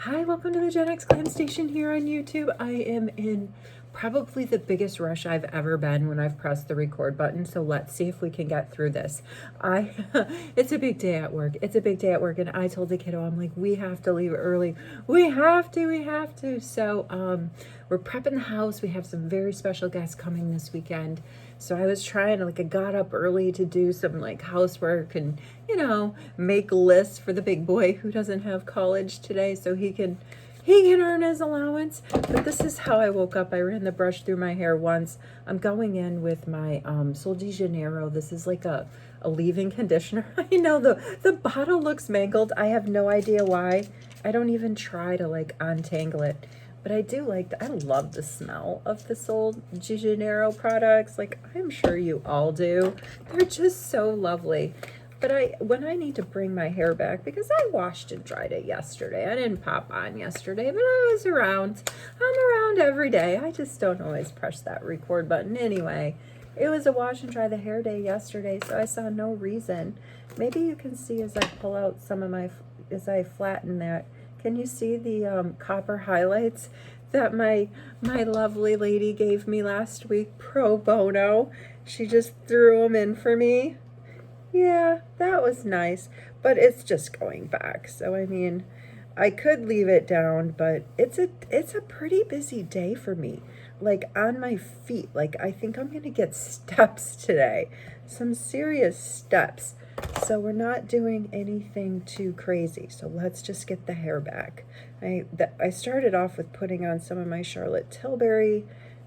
Hi, welcome to the GenXGlam station here on YouTube. I am in probably the biggest rush I've ever been when I've pressed the record button, so let's see if we can get through this. It's a big day at work. It's a big day at work, and I told the kiddo, I'm like, we have to leave early. We have to. So, we're prepping the house. We have some very special guests coming this weekend. So I was trying to, I got up early to do some housework and, make lists for the big boy who doesn't have college today so he can earn his allowance. But this is how I woke up. I ran the brush through my hair once. I'm going in with my Sol de Janeiro. This is like a leave-in conditioner. I know the bottle looks mangled. I have no idea why. I don't even try to untangle it. But I do I love the smell of the Sol de Janeiro products. I'm sure you all do. They're just so lovely. But when I need to bring my hair back, because I washed and dried it yesterday. I didn't pop on yesterday, but I was around. I'm around every day. I just don't always press that record button. Anyway, it was a wash and dry the hair day yesterday, so I saw no reason. Maybe you can see as I pull out some of as I flatten that. Can you see the copper highlights that my lovely lady gave me last week pro bono? She just threw them in for me. Yeah, that was nice, but it's just going back. So, I mean, I could leave it down, but it's a pretty busy day for me. On my feet, I think I'm going to get steps today. Some serious steps. So we're not doing anything too crazy. So let's just get the hair back. I started off with putting on some of my Charlotte Tilbury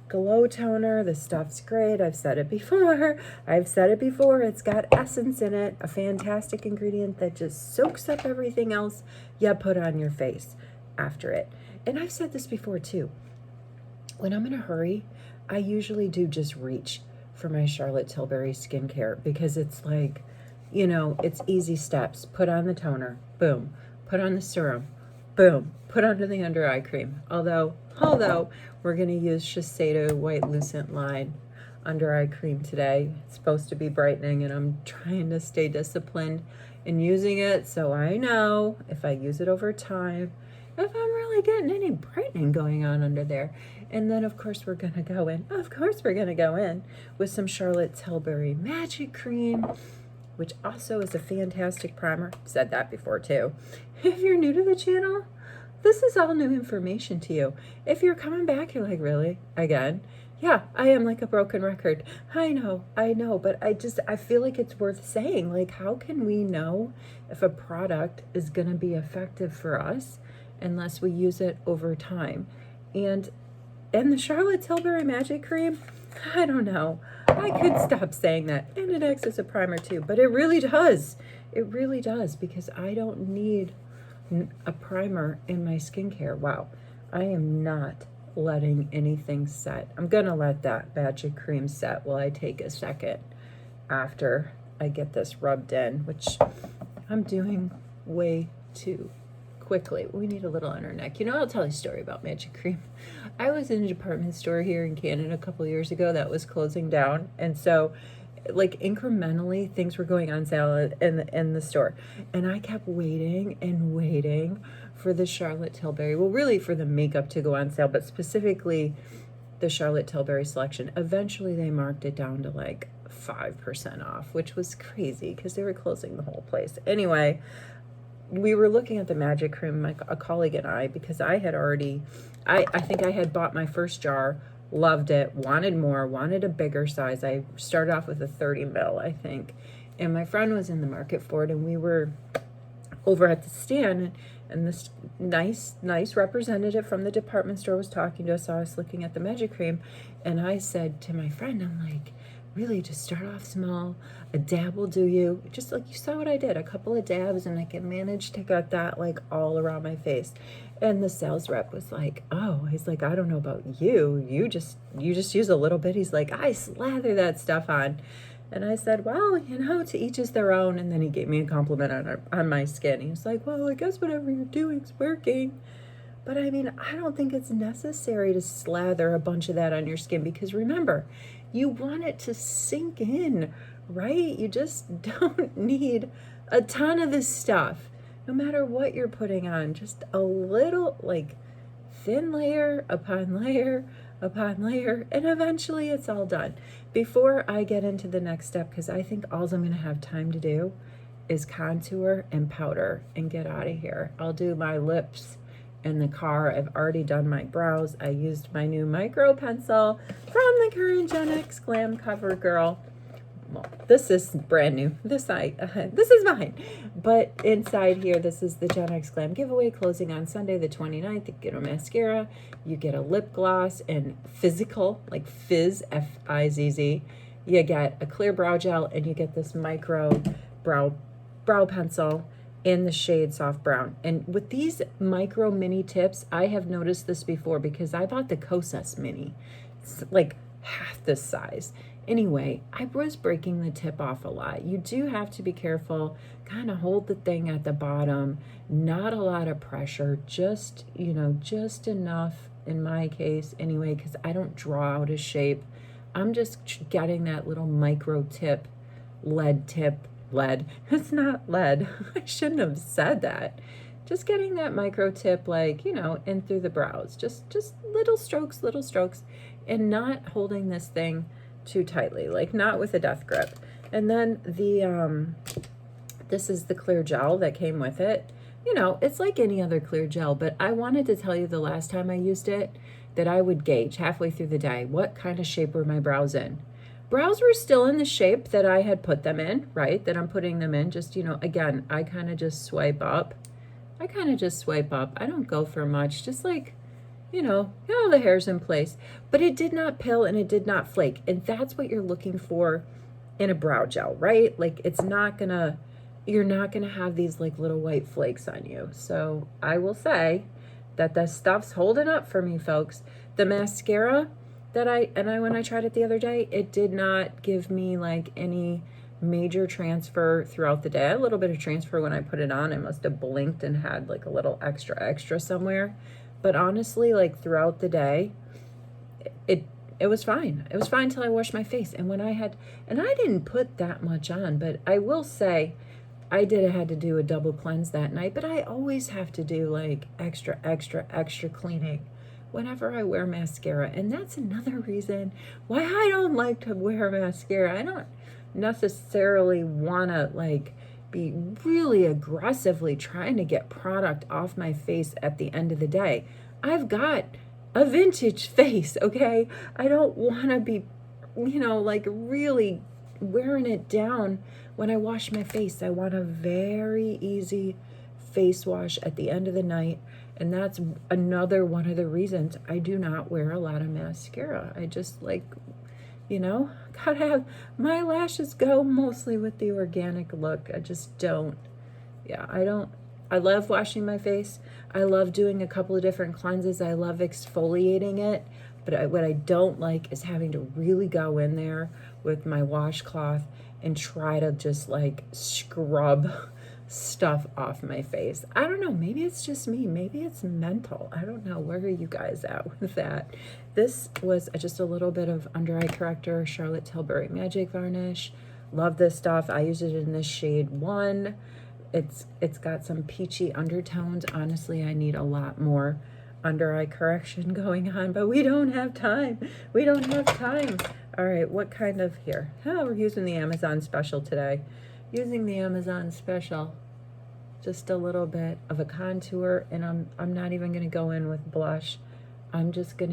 Glow Toner. The stuff's great. I've said it before. It's got essence in it, a fantastic ingredient that just soaks up everything else you put on your face after it. And I've said this before too. When I'm in a hurry, I usually do just reach for my Charlotte Tilbury skincare because it's it's easy steps. Put on the toner, boom. Put on the serum, boom. Put under the under eye cream. Although we're going to use Shiseido White Lucent Line under eye cream today. It's supposed to be brightening, and I'm trying to stay disciplined in using it, so I know if I use it over time, if I'm really getting any brightening going on under there. And then, of course, we're going to go in with some Charlotte Tilbury Magic Cream, which also is a fantastic primer. I've said that before too. If you're new to the channel, this is all new information to you. If you're coming back, you're like, really? Again? Yeah, I am like a broken record. I know, but I feel like it's worth saying. How can we know if a product is going to be effective for us unless we use it over time? And the Charlotte Tilbury Magic Cream, I don't know. I could stop saying that. And it acts as a primer too, but it really does. It really does, because I don't need a primer in my skincare. Wow. I am not letting anything set. I'm going to let that Magic Cream set while I take a second after I get this rubbed in, which I'm doing way too quickly. We need a little on our neck. I'll tell you a story about Magic Cream. I was in a department store here in Canada a couple of years ago that was closing down, and so incrementally things were going on sale in the store, and I kept waiting for the Charlotte Tilbury, well, really for the makeup to go on sale, but specifically the Charlotte Tilbury selection. Eventually they marked it down to 5% off, which was crazy because they were closing the whole place. Anyway, we were looking at the Magic Cream, a colleague and I, because I had already, I think I had bought my first jar, loved it, wanted more, wanted a bigger size. I started off with a 30 ml, I think. And my friend was in the market for it, and we were over at the stand, and this nice representative from the department store was talking to us, saw us looking at the Magic Cream, and I said to my friend, I'm like, really, just start off small. A dab will do you. Just you saw what I did, a couple of dabs, and I can manage to get that all around my face. And the sales rep was like, oh, he's like, I don't know about you. You just use a little bit. He's like, I slather that stuff on. And I said, well, to each is their own. And then he gave me a compliment on my skin. He was like, well, I guess whatever you're doing is working. But I mean, I don't think it's necessary to slather a bunch of that on your skin, because remember, you want it to sink in, right? You just don't need a ton of this stuff. no matter what you're putting on, just a little, like, thin layer upon layer upon layer, and eventually it's all done. Before I get into the next step, because I think all I'm going to have time to do is contour and powder and get out of here. I'll do my lips in the car. I've already done my brows. I used my new micro pencil from the current GenXGlam Cover Girl. Well, this is brand new. This is mine. But inside here, this is the GenXGlam Giveaway closing on Sunday the 29th. You get a mascara, you get a lip gloss, and physical, like fizz, F-I-Z-Z. You get a clear brow gel, and you get this micro brow pencil in the shade soft brown. And with these micro mini tips, I have noticed this before because I bought the Kosas mini. It's like half this size. Anyway, I was breaking the tip off a lot. You do have to be careful, kind of hold the thing at the bottom, not a lot of pressure, just, you know, just enough in my case anyway, because I don't draw out a shape. I'm just getting that little micro tip, lead, it's not lead. I shouldn't have said that. Just getting that micro tip, like, you know, in through the brows, just little strokes, and not holding this thing too tightly, like not with a death grip. And then the this is the clear gel that came with it. You know, it's like any other clear gel, but I wanted to tell you the last time I used it that I would gauge halfway through the day what kind of shape were my brows in. Brows were still in the shape that I had put them in, right? That I'm putting them in. Just, you know, again, I kind of just swipe up. I don't go for much, just like, you know, the hair's in place. But it did not pill and it did not flake. And that's what you're looking for in a brow gel, right? Like, it's not gonna, you're not gonna have these like little white flakes on you. So I will say that the stuff's holding up for me, folks. The mascara that when I tried it the other day, it did not give me like any major transfer throughout the day. A little bit of transfer when I put it on. I must have blinked and had like a little extra somewhere. But honestly, like throughout the day, it was fine. It was fine till I washed my face. And when I didn't put that much on, but I will say I had to do a double cleanse that night, but I always have to do like extra cleaning whenever I wear mascara. And that's another reason why I don't like to wear mascara. I don't necessarily want to like be really aggressively trying to get product off my face at the end of the day. I've got a vintage face, okay? I don't want to be, you know, like really wearing it down when I wash my face. I want a very easy face wash at the end of the night. And that's another one of the reasons I do not wear a lot of mascara. I just like, you know, gotta have my lashes go mostly with the organic look. I just don't. Yeah, I love washing my face. I love doing a couple of different cleanses. I love exfoliating it. But what I don't like is having to really go in there with my washcloth and try to just like scrub stuff off my face. I don't know. Maybe it's just me. Maybe it's mental. I don't know. Where are you guys at with that? This was just a little bit of under eye corrector, Charlotte Tilbury Magic Varnish. Love this stuff. I use it in this shade 1. It's got some peachy undertones. Honestly, I need a lot more under eye correction going on, but we don't have time. All right, what kind of here? Oh, we're using the Amazon special today. Using the Amazon special, just a little bit of a contour, and I'm not even going to go in with blush. I am just going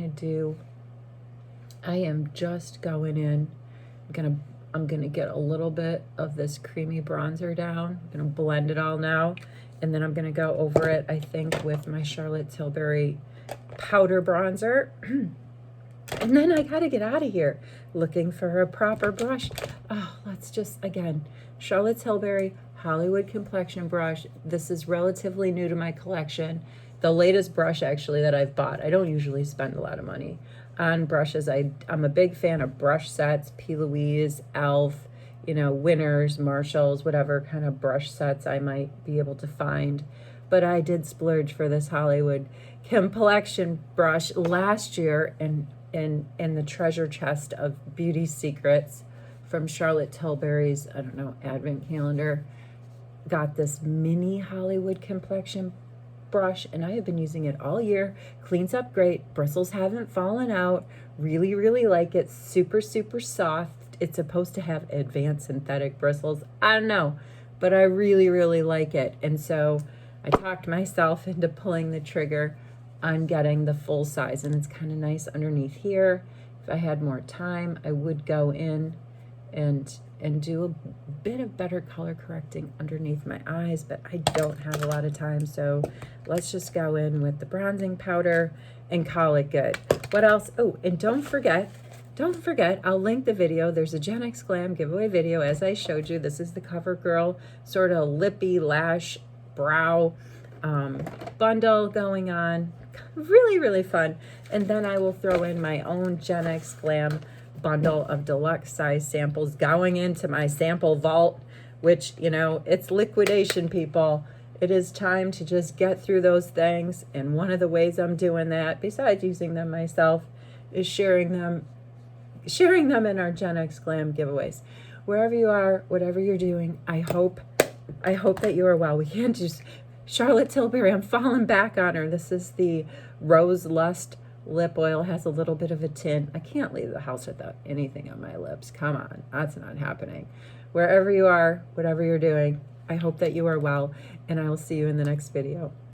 in. I'm gonna get a little bit of this creamy bronzer down. I'm gonna blend it all now, and then I'm gonna go over it, I think, with my Charlotte Tilbury powder bronzer. And then I gotta get out of here looking for a proper brush. Oh, let's just, again, Charlotte Tilbury Hollywood complexion brush. This is relatively new to my collection. The latest brush actually that I've bought. I don't usually spend a lot of money on brushes. I'm a big fan of brush sets, P. Louise, Elf, you know, Winners, Marshalls, whatever kind of brush sets I might be able to find. But I did splurge for this Hollywood complexion brush last year in the treasure chest of beauty secrets from Charlotte Tilbury's, I don't know, advent calendar. got this mini Hollywood complexion brush, and I have been using it all year. Cleans up great. Bristles haven't fallen out. Really, really like it. Super, super soft. It's supposed to have advanced synthetic bristles. I don't know, but I really, really like it. And so I talked myself into pulling the trigger on getting the full size, and it's kind of nice underneath here. If I had more time, I would go in and do a bit of better color correcting underneath my eyes, but I don't have a lot of time, so let's just go in with the bronzing powder and call it good. What else? Oh, and don't forget, I'll link the video. There's a GenXGlam giveaway video, as I showed you. This is the CoverGirl sort of lippy lash brow bundle going on. Really, really fun. And then I will throw in my own GenXGlam bundle of deluxe size samples going into my sample vault, which, you know, it's liquidation, people. It is time to just get through those things. And one of the ways I'm doing that, besides using them myself, is sharing them in our GenXGlam giveaways. Wherever you are, whatever you're doing, I hope that you are well. We can't just, Charlotte Tilbury, I'm falling back on her. This is the Rose Lust lip oil. Has a little bit of a tint. I can't leave the house without anything on my lips. Come on, that's not happening. Wherever you are, whatever you're doing, I hope that you are well, and I will see you in the next video.